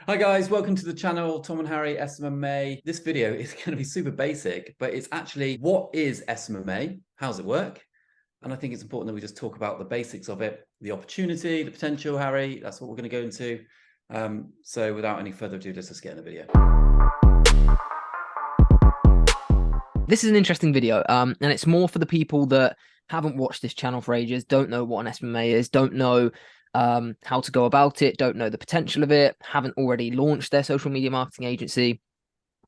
Hi guys, welcome to the channel, Tom and Harry, SMMA. This video is going to be super basic, but it's actually what is SMMA? How does it work? And I think it's important that we just talk about the basics of it, the opportunity, the potential, Harry. That's what we're going to go into. So without any further ado, let's just get in the video. This is an interesting video, and it's more for the people that haven't watched this channel for ages, don't know what an SMMA is, don't know how to go about it, don't know the potential of it, haven't already launched their social media marketing agency,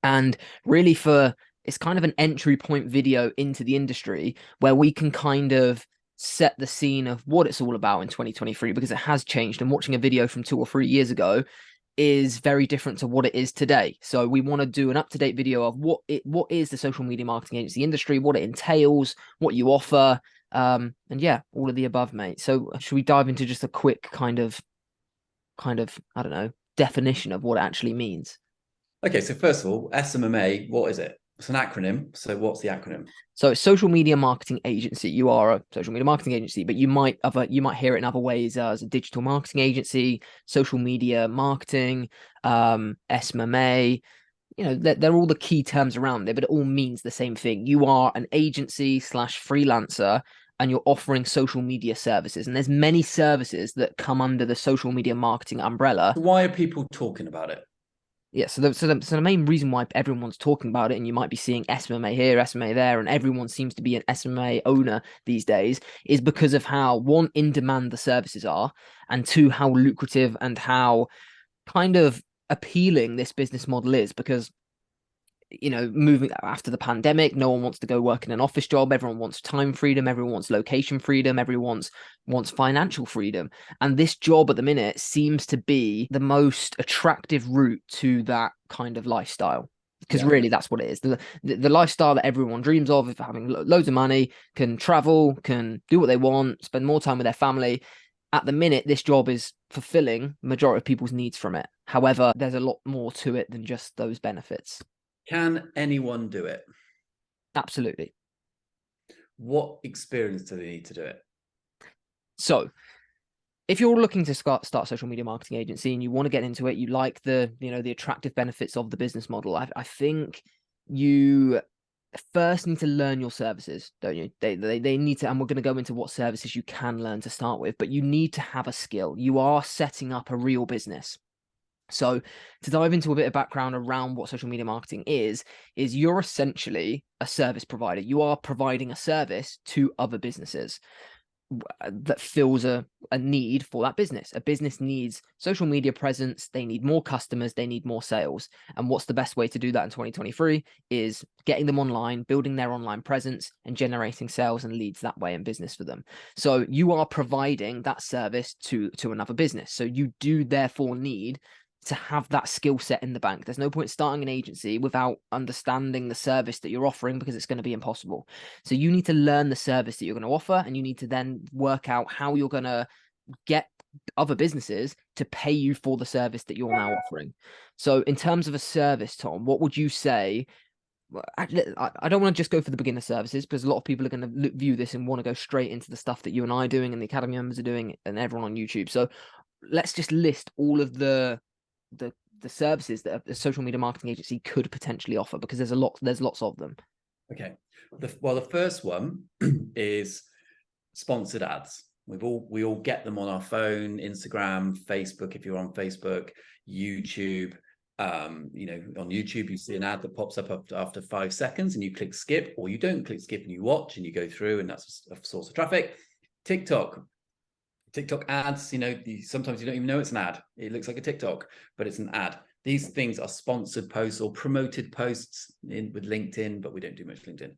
and really it's kind of an entry point video into the industry where we can kind of set the scene of what it's all about in 2023, because it has changed, and watching a video from 2 or 3 years ago is very different to what it is today. So we want to do an up-to-date video of what is the social media marketing agency industry, what it entails, what you offer, and yeah, all of the above, mate. So should we dive into just a quick kind of I don't know, definition of what it actually means? Okay, so first of all, SMMA, what is it? It's an acronym. So what's the acronym? So social media marketing agency. You are a social media marketing agency, but you might hear it in other ways as a digital marketing agency, social media marketing, SMMA. You know, they're all the key terms around it, but it all means the same thing. You are an agency slash freelancer, and you're offering social media services. And there's many services that come under the social media marketing umbrella. So why are people talking about it? Yeah, so the main reason why everyone's talking about it, and you might be seeing SMMA here, SMMA there, and everyone seems to be an SMMA owner these days, is because of how, one, in demand the services are, and two, how lucrative and how kind of appealing this business model is. Because, you know, moving after the pandemic, no one wants to go work in an office job. Everyone wants time freedom. Everyone wants location freedom. Everyone wants financial freedom. And this job at the minute seems to be the most attractive route to that kind of lifestyle. Because Yeah. really, that's what it is. The lifestyle that everyone dreams of having loads of money, can travel, can do what they want, spend more time with their family. At the minute, this job is fulfilling majority of people's needs from it. However, there's a lot more to it than just those benefits. Can anyone do it? Absolutely. What experience do they need to do it? So, if you're looking to start a social media marketing agency and you want to get into it, you like the attractive benefits of the business model. I think you first need to learn your services, don't you? They need to, and we're going to go into what services you can learn to start with, but you need to have a skill. You are setting up a real business. So to dive into a bit of background around what social media marketing is you're essentially a service provider. You are providing a service to other businesses that fills a need for that business. A business needs social media presence, they need more customers, they need more sales. And what's the best way to do that in 2023 is getting them online, building their online presence, and generating sales and leads that way in business for them. So you are providing that service to another business. So you do therefore need to have that skill set in the bank. There's no point starting an agency without understanding the service that you're offering, because it's going to be impossible. So you need to learn the service that you're going to offer, and you need to then work out how you're going to get other businesses to pay you for the service that you're now offering. So in terms of a service, Tom, what would you say? I don't want to just go for the beginner services, because a lot of people are going to view this and want to go straight into the stuff that you and I are doing and the Academy members are doing and everyone on YouTube. So let's just list all of the services that a social media marketing agency could potentially offer, because there's lots of them. Okay. The first one is sponsored ads. We all get them on our phone, Instagram, Facebook, if you're on Facebook, YouTube. On YouTube, you see an ad that pops up after 5 seconds and you click skip, or you don't click skip and you watch and you go through, and that's a source of traffic. TikTok ads, sometimes you don't even know it's an ad. It looks like a TikTok, but it's an ad. These things are sponsored posts or promoted posts with LinkedIn, but we don't do much LinkedIn.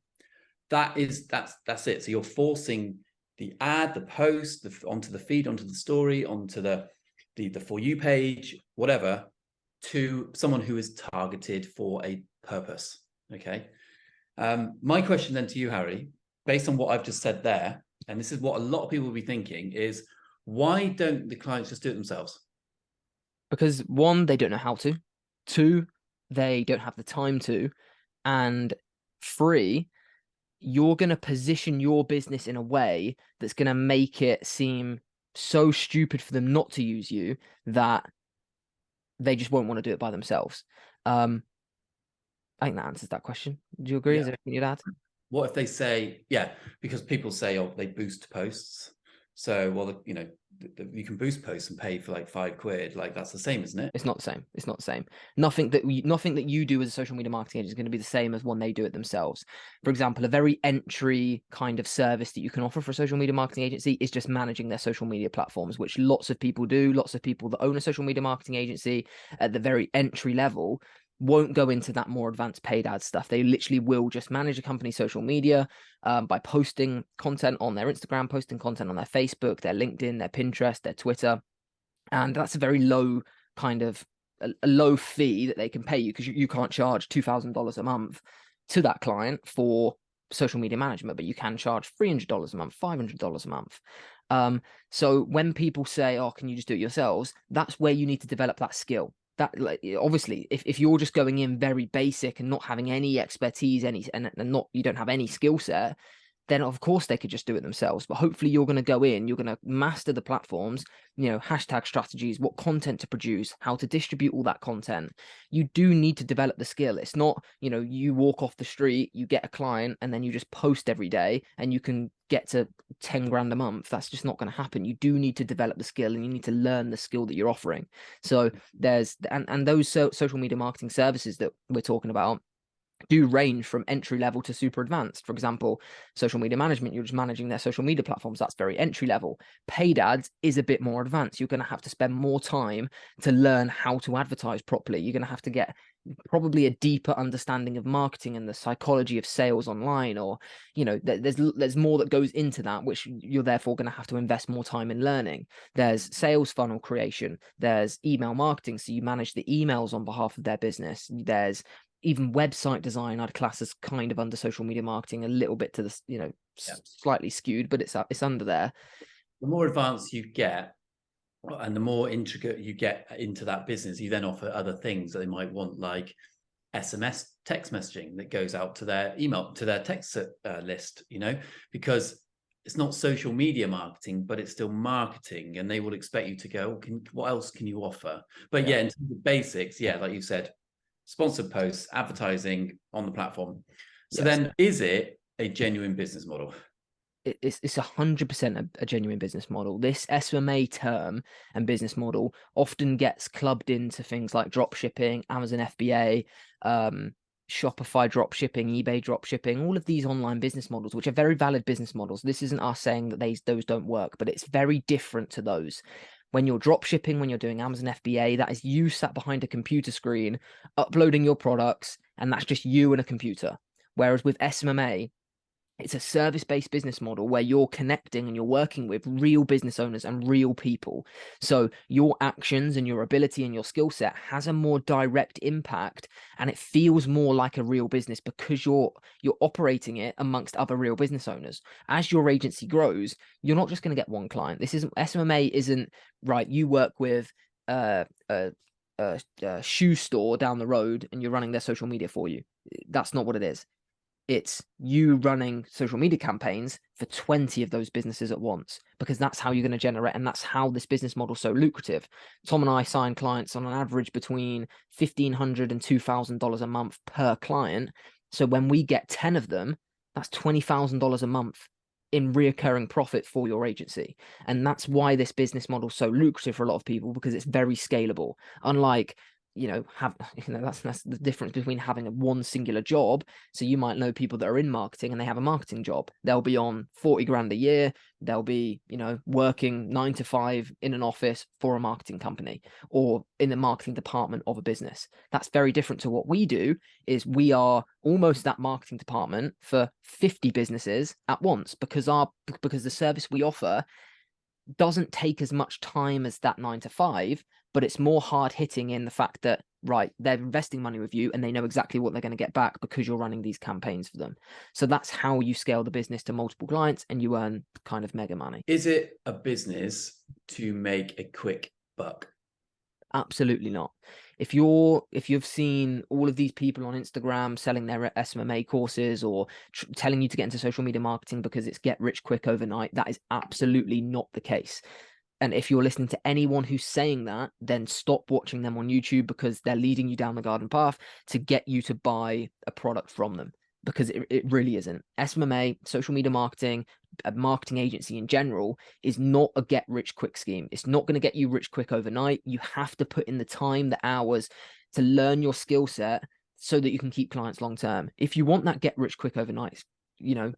That's it. So you're forcing the ad, the post, onto the feed, onto the story, onto the For You page, whatever, to someone who is targeted for a purpose. Okay. My question then to you, Harry, based on what I've just said there, and this is what a lot of people will be thinking, is why don't the clients just do it themselves? Because one, they don't know how to. Two, they don't have the time to. And three, you're going to position your business in a way that's going to make it seem so stupid for them not to use you that they just won't want to do it by themselves. I think that answers that question. Do you agree? Yeah. Is there anything you'd add? What if they say, yeah, because people say, oh, they boost posts. So, well, you know, you can boost posts and pay for like £5. Like that's the same, isn't it? It's not the same. It's not the same. Nothing that you do as a social media marketing agent is going to be the same as when they do it themselves. For example, a very entry kind of service that you can offer for a social media marketing agency is just managing their social media platforms, which lots of people do. Lots of people that own a social media marketing agency at the very entry level won't go into that more advanced paid ad stuff. They literally will just manage a company's social media by posting content on their Instagram, posting content on their Facebook, their LinkedIn, their Pinterest, their Twitter. And that's a very low kind of a low fee that they can pay you, because you can't charge $2,000 a month to that client for social media management, but you can charge $300 a month, $500 a month. So when people say, oh, can you just do it yourselves? That's where you need to develop that skill. That, like, obviously, if you're just going in very basic and not having any expertise, and not, you don't have any skill set, then of course they could just do it themselves. But hopefully you're going to go in, you're going to master the platforms, hashtag strategies, what content to produce, how to distribute all that content. You do need to develop the skill. It's not, you walk off the street, you get a client, and then you just post every day and you can get to 10 grand a month. That's just not going to happen. You do need to develop the skill, and you need to learn the skill that you're offering. So there's, and those social media marketing services that we're talking about do range from entry level to super advanced. For example, social media management, you're just managing their social media platforms. That's very entry level. Paid ads is a bit more advanced. You're going to have to spend more time to learn how to advertise properly. You're going to have to get probably a deeper understanding of marketing and the psychology of sales online, or there's more that goes into that, which you're therefore going to have to invest more time in learning. There's sales funnel creation, there's email marketing, so you manage the emails on behalf of their business. There's even website design, I'd class as kind of under social media marketing, a little bit to this, slightly skewed, but it's under there. The more advanced you get, and the more intricate you get into that business, you then offer other things that they might want, like SMS text messaging that goes out to their email, to their text list, because it's not social media marketing, but it's still marketing, and they will expect you to go, what else can you offer? But yeah, in terms of basics, like you said, sponsored posts, advertising on the platform. So then, is it a genuine business model? It's 100% a genuine business model. This SMMA term and business model often gets clubbed into things like drop shipping, Amazon FBA, Shopify drop shipping, eBay drop shipping, all of these online business models, which are very valid business models. This isn't us saying that those don't work, but it's very different to those. When you're drop shipping, when you're doing Amazon FBA, that is you sat behind a computer screen uploading your products, and that's just you and a computer. Whereas with SMMA, it's a service-based business model where you're connecting and you're working with real business owners and real people. So your actions and your ability and your skill set has a more direct impact, and it feels more like a real business because you're operating it amongst other real business owners. As your agency grows, you're not just going to get one client. SMMA isn't right. You work with a shoe store down the road and you're running their social media for you. That's not what it is. It's you running social media campaigns for 20 of those businesses at once, because that's how you're going to generate, and that's how this business model is so lucrative. Tom and I sign clients on an average between $1,500 and $2,000 a month per client. So when we get 10 of them, that's $20,000 a month in reoccurring profit for your agency. And that's why this business model is so lucrative for a lot of people, because it's very scalable. Unlike that's the difference between having one singular job. So you might know people that are in marketing and they have a marketing job. They'll be on 40 grand a year. They'll be, working 9 to 5 in an office for a marketing company or in the marketing department of a business. That's very different to what we do. Is we are almost that marketing department for 50 businesses at once, because the service we offer doesn't take as much time as that 9 to 5, but it's more hard hitting in the fact that, right, they're investing money with you and they know exactly what they're going to get back because you're running these campaigns for them. So that's how you scale the business to multiple clients and you earn kind of mega money. Is it a business to make a quick buck? Absolutely not. If you've seen all of these people on Instagram selling their SMMA courses or telling you to get into social media marketing because it's get rich quick overnight, that is absolutely not the case. And if you're listening to anyone who's saying that, then stop watching them on YouTube, because they're leading you down the garden path to get you to buy a product from them, because it really isn't. SMMA, social media marketing, a marketing agency in general, is not a get rich quick scheme. It's not going to get you rich quick overnight. You have to put in the time, the hours to learn your skill set so that you can keep clients long term. If you want that get rich quick overnight,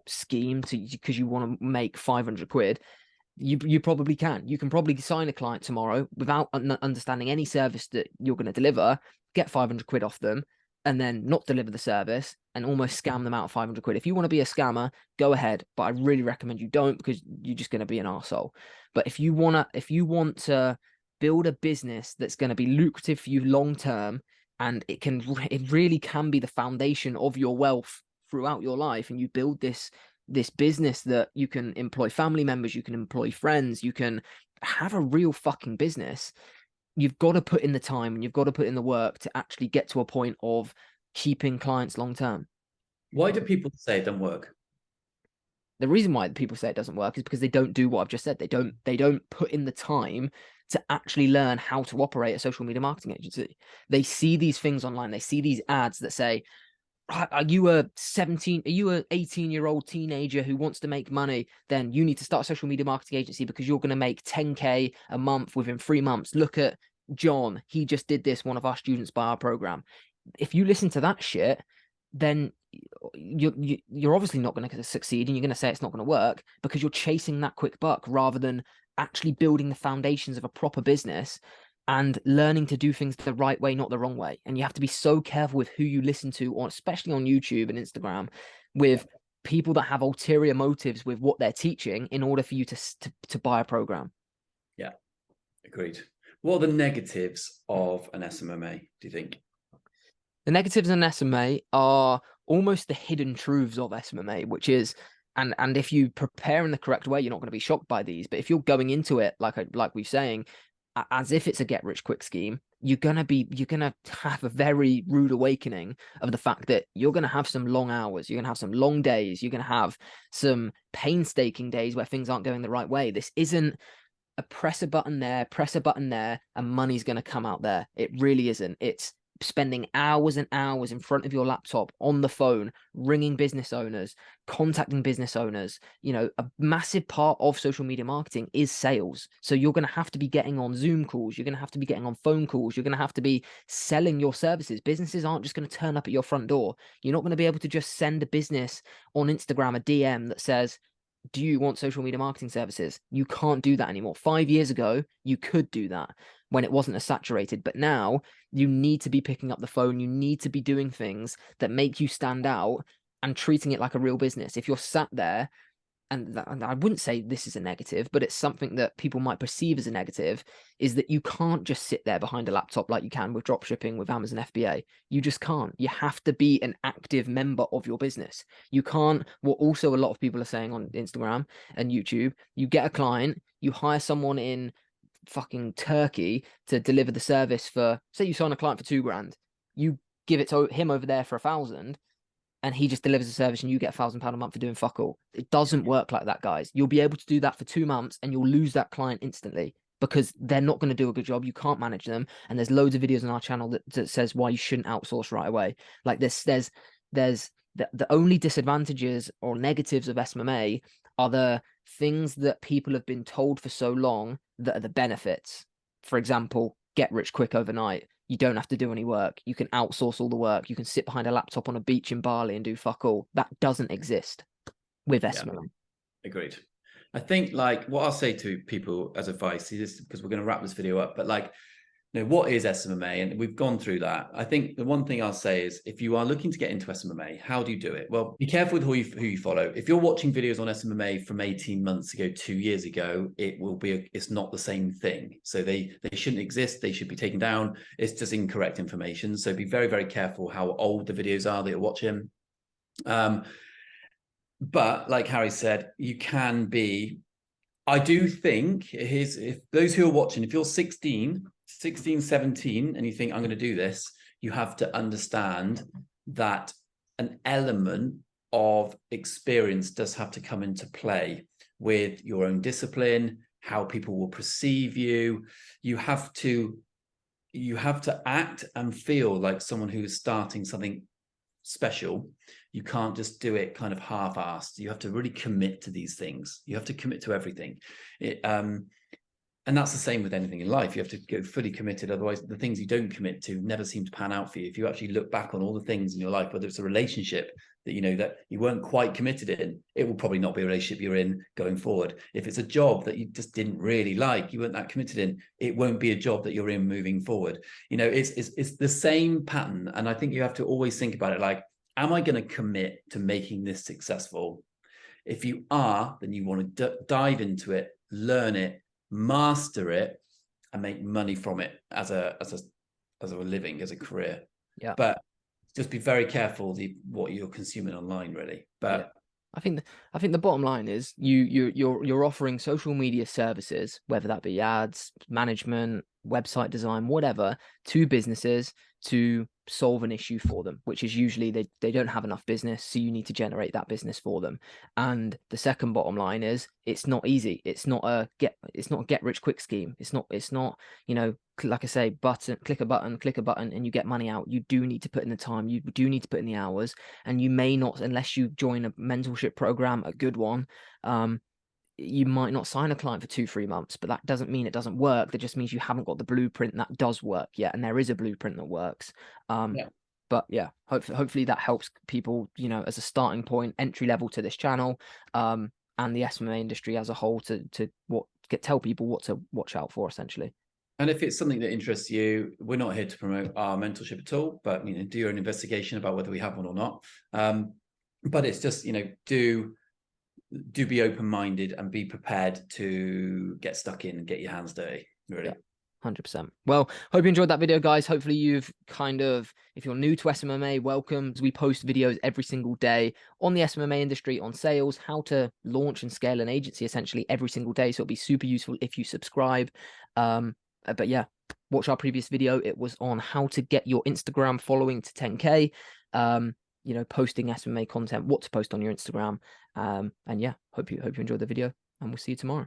scheme because you want to make 500 quid, you probably can. You can probably sign a client tomorrow without understanding any service that you're going to deliver, get 500 quid off them, and then not deliver the service and almost scam them out of 500 quid. If you want to be a scammer, go ahead. But I really recommend you don't, because you're just going to be an arsehole. But if you want to build a business that's going to be lucrative for you long term, and it really can be the foundation of your wealth throughout your life, and you build this business that you can employ family members, you can employ friends, you can have a real fucking business, you've got to put in the time and you've got to put in the work to actually get to a point of keeping clients long term. Why do people say it doesn't work? The reason why people say it doesn't work is because they don't do what I've just said. They don't put in the time to actually learn how to operate a social media marketing agency. They see these things online, they see these ads that say, are you a 18-year-old teenager who wants to make money? Then you need to start a social media marketing agency because you're going to make 10K a month within 3 months. Look at John. He just did this, one of our students by our program. If you listen to that shit, then you're obviously not going to succeed, and you're going to say it's not going to work because you're chasing that quick buck rather than actually building the foundations of a proper business and learning to do things the right way, not the wrong way. And you have to be so careful with who you listen to, or especially on YouTube and Instagram, with people that have ulterior motives with what they're teaching in order for you to buy a program. Yeah, agreed. What are the negatives of an SMMA, do you think? The negatives in SMMA are almost the hidden truths of SMMA, which is, and if you prepare in the correct way, you're not going to be shocked by these. But if you're going into it like we're saying, as if it's a get rich quick scheme, you're gonna have a very rude awakening of the fact that you're gonna have some long hours, you're gonna have some long days, you're gonna have some painstaking days where things aren't going the right way. This isn't a press a button there, and money's gonna come out there. It really isn't. It's spending hours and hours in front of your laptop on the phone, ringing business owners, contacting business owners. A massive part of social media marketing is sales. So you're going to have to be getting on Zoom calls. You're going to have to be getting on phone calls. You're going to have to be selling your services. Businesses aren't just going to turn up at your front door. You're not going to be able to just send a business on Instagram a DM that says, do you want social media marketing services? You can't do that anymore. 5 years ago, you could do that when it wasn't as saturated. But now you need to be picking up the phone. You need to be doing things that make you stand out and treating it like a real business. If you're sat there, and I wouldn't say this is a negative, but it's something that people might perceive as a negative, is that you can't just sit there behind a laptop like you can with dropshipping, with Amazon FBA. You just can't. You have to be an active member of your business. You can't, what also a lot of people are saying on Instagram and YouTube, you get a client, you hire someone in fucking Turkey to deliver the service for, say you sign a client for $2,000, you give it to him over there for 1,000, and he just delivers a service and you get £1,000 a month for doing fuck all. It doesn't work like that, guys. You'll be able to do that for 2 months and you'll lose that client instantly because they're not going to do a good job. You can't manage them. And there's loads of videos on our channel that says why you shouldn't outsource right away. Like there's the only disadvantages or negatives of SMMA are the things that people have been told for so long that are the benefits. For example, get rich quick overnight. You don't have to do any work. You can outsource all the work. You can sit behind a laptop on a beach in Bali and do fuck all. That doesn't exist with SMMA. Yeah, agreed. I think like what I'll say to people as advice is, because we're going to wrap this video up, but like, what is SMMA? And we've gone through that. I think the one thing I'll say is, if you are looking to get into SMMA, how do you do it? Well, be careful with who you follow. If you're watching videos on SMMA from 18 months ago, 2 years ago, it's not the same thing. So they shouldn't exist. They should be taken down. It's just incorrect information. So be very, very careful how old the videos are that you're watching. But like Harry said, you can be, I do think if those who are watching, if you're 16, 17, and you think, I'm going to do this, you have to understand that an element of experience does have to come into play with your own discipline, how people will perceive you. You have to act and feel like someone who is starting something special. You can't just do it kind of half-assed. You have to really commit to these things. You have to commit to everything. And that's the same with anything in life. You have to go fully committed. Otherwise, the things you don't commit to never seem to pan out for you. If you actually look back on all the things in your life, whether it's a relationship that you know that you weren't quite committed in, it will probably not be a relationship you're in going forward. If it's a job that you just didn't really like, you weren't that committed in, it won't be a job that you're in moving forward. You know, it's the same pattern. And I think you have to always think about it like, am I going to commit to making this successful? If you are, then you want to dive into it, learn it, master it, and make money from it as a living, as a career. Yeah. But just be very careful what you're consuming online, really. But yeah. I think the bottom line is you're offering social media services, whether that be ads, management, website design, whatever, to businesses to solve an issue for them, which is usually they don't have enough business, so you need to generate that business for them. And the second bottom line is it's not easy. It's not a get rich quick scheme. It's not, you know, like I say, click a button, and you get money out. You do need to put in the time. You do need to put in the hours, and you may not, unless you join a mentorship program, a good one. You might not sign a client for 2-3 months, but that doesn't mean it doesn't work. That just means you haven't got the blueprint that does work yet, and there is a blueprint that works. But yeah, hopefully that helps people, you know, as a starting point, entry level to this channel, and the SMMA industry as a whole to tell people what to watch out for, essentially. And if it's something that interests you, we're not here to promote our mentorship at all, but, you know, do your own investigation about whether we have one or not. But it's just, you know, do be open-minded and be prepared to get stuck in and get your hands dirty, really. 100%. Well, hope you enjoyed that video, guys. Hopefully you've kind of, if you're new to SMMA, welcome. We post videos every single day on the SMMA industry, on sales, how to launch and scale an agency, essentially every single day. So it'll be super useful if you subscribe. But yeah, watch our previous video. It was on how to get your Instagram following to 10K. You know, posting SMMA content, what to post on your Instagram. And yeah, hope you enjoyed the video, and we'll see you tomorrow.